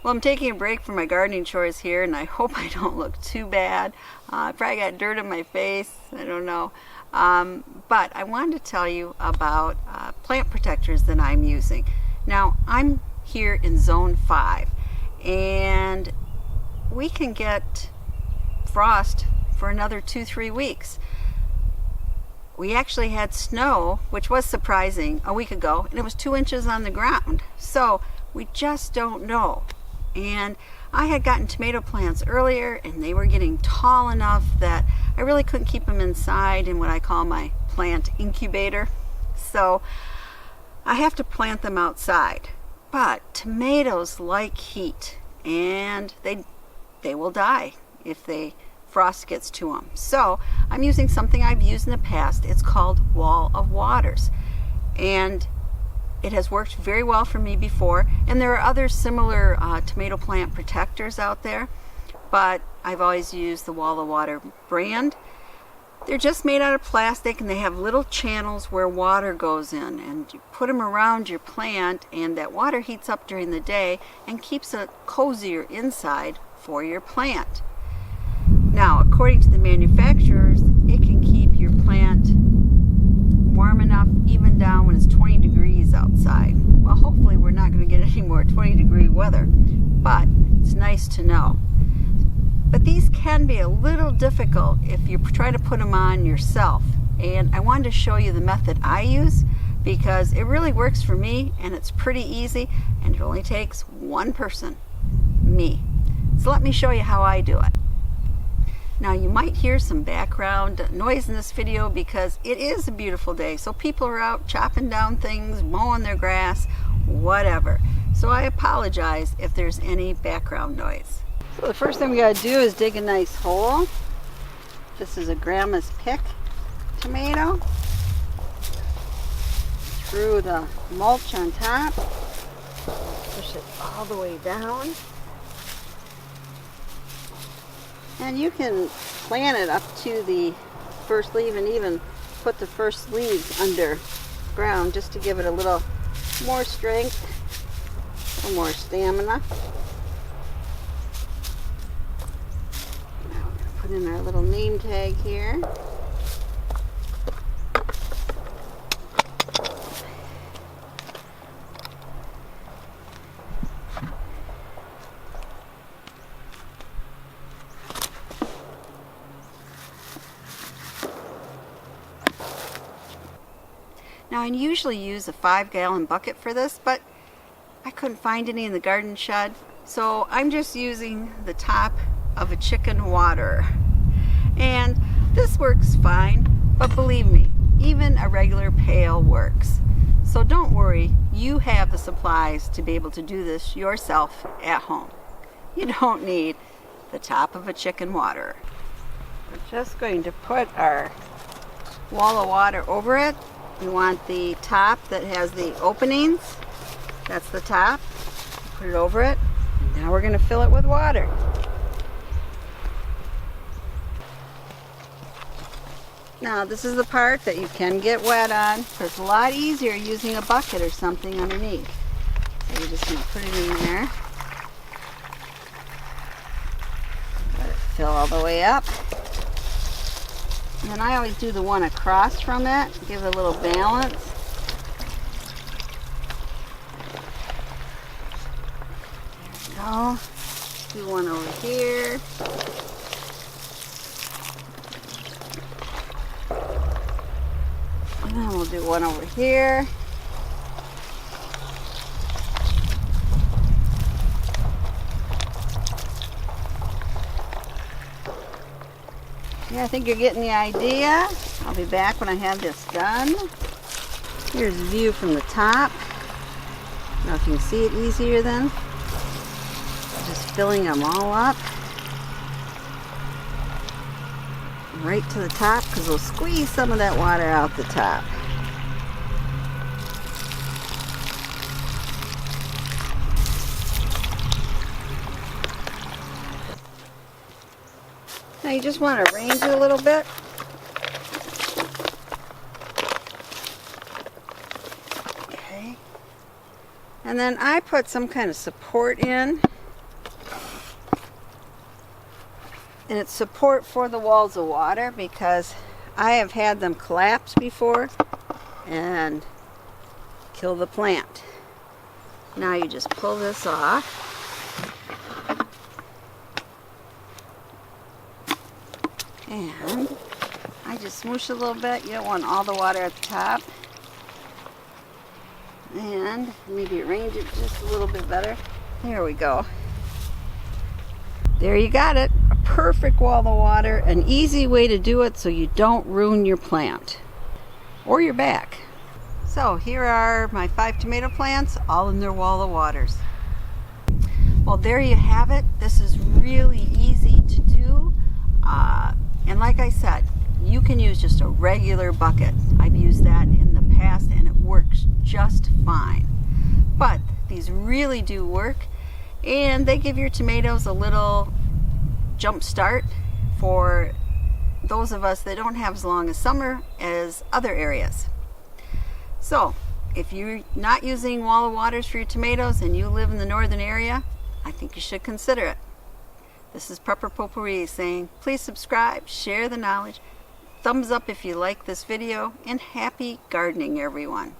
Well, I'm taking a break from my gardening chores here, and I hope I don't look too bad. I probably got dirt in my face, I don't know. But I wanted to tell you about plant protectors that I'm using. Now, I'm here in Zone 5, and we can get frost for another 2-3 weeks. We actually had snow, which was surprising, a week ago, and it was 2 inches on the ground. So we just don't know. And I had gotten tomato plants earlier, and they were getting tall enough that I really couldn't keep them inside in what I call my plant incubator. So I have to plant them outside. But tomatoes like heat, and they will die if frost gets to them. So I'm using something I've used in the past. It's called Wall of Waters, and it has worked very well for me before, and there are other similar tomato plant protectors out there, but I've always used the Wall of Water brand. They're just made out of plastic, and they have little channels where water goes in, and you put them around your plant, and that water heats up during the day and keeps it cozier inside for your plant. Now, according to the manufacturers, it can keep your plant warm enough even down when it's 20 degrees outside. Well, hopefully we're not going to get any more 20-degree weather, but it's nice to know. But these can be a little difficult if you try to put them on yourself, and I wanted to show you the method I use because it really works for me, and it's pretty easy, and it only takes one person, me. So let me show you how I do it. Now, you might hear some background noise in this video because it is a beautiful day. So people are out chopping down things, mowing their grass, whatever. So I apologize if there's any background noise. So the first thing we gotta do is dig a nice hole. This is a Grandma's Pick tomato. Through the mulch on top. Push it all the way down. And you can plant it up to the first leaf and even put the first leaves underground just to give it a little more strength, a little more stamina. Now we're going to put in our little name tag here. Now, I usually use a 5-gallon bucket for this, but I couldn't find any in the garden shed, so I'm just using the top of a chicken waterer. And this works fine, but believe me, even a regular pail works. So don't worry, you have the supplies to be able to do this yourself at home. You don't need the top of a chicken waterer. We're just going to put our wall of water over it. We want the top that has the openings. That's the top. Put it over it. And now we're going to fill it with water. Now, this is the part that you can get wet on. So it's a lot easier using a bucket or something underneath. So you're just going to put it in there. Let it fill all the way up. And then I always do the one across from it, give it a little balance. There we go. Do one over here. And then we'll do one over here. Yeah, I think you're getting the idea. I'll be back when I have this done. Here's a view from the top. Now if you can see it easier then. Just filling them all up. Right to the top because we'll squeeze some of that water out the top. Now you just want to arrange it a little bit. Okay. And then I put some kind of support in And it's support for the walls of water, because I have had them collapse before and kill the plant. Now you just pull this off. And I just smoosh a little bit. You don't want all the water at the top. And maybe arrange it just a little bit better. There we go. There you got it. A perfect wall of water. An easy way to do it so you don't ruin your plant or your back. So here are my 5 tomato plants, all in their wall of waters. Well, there you have it. This is really easy to do. And like I said, you can use just a regular bucket. I've used that in the past and it works just fine. But these really do work, and they give your tomatoes a little jump start for those of us that don't have as long a summer as other areas. So if you're not using wall of waters for your tomatoes and you live in the northern area, I think you should consider it. This is Prepper Potpourri saying, please subscribe, share the knowledge, thumbs up if you like this video, and happy gardening, everyone.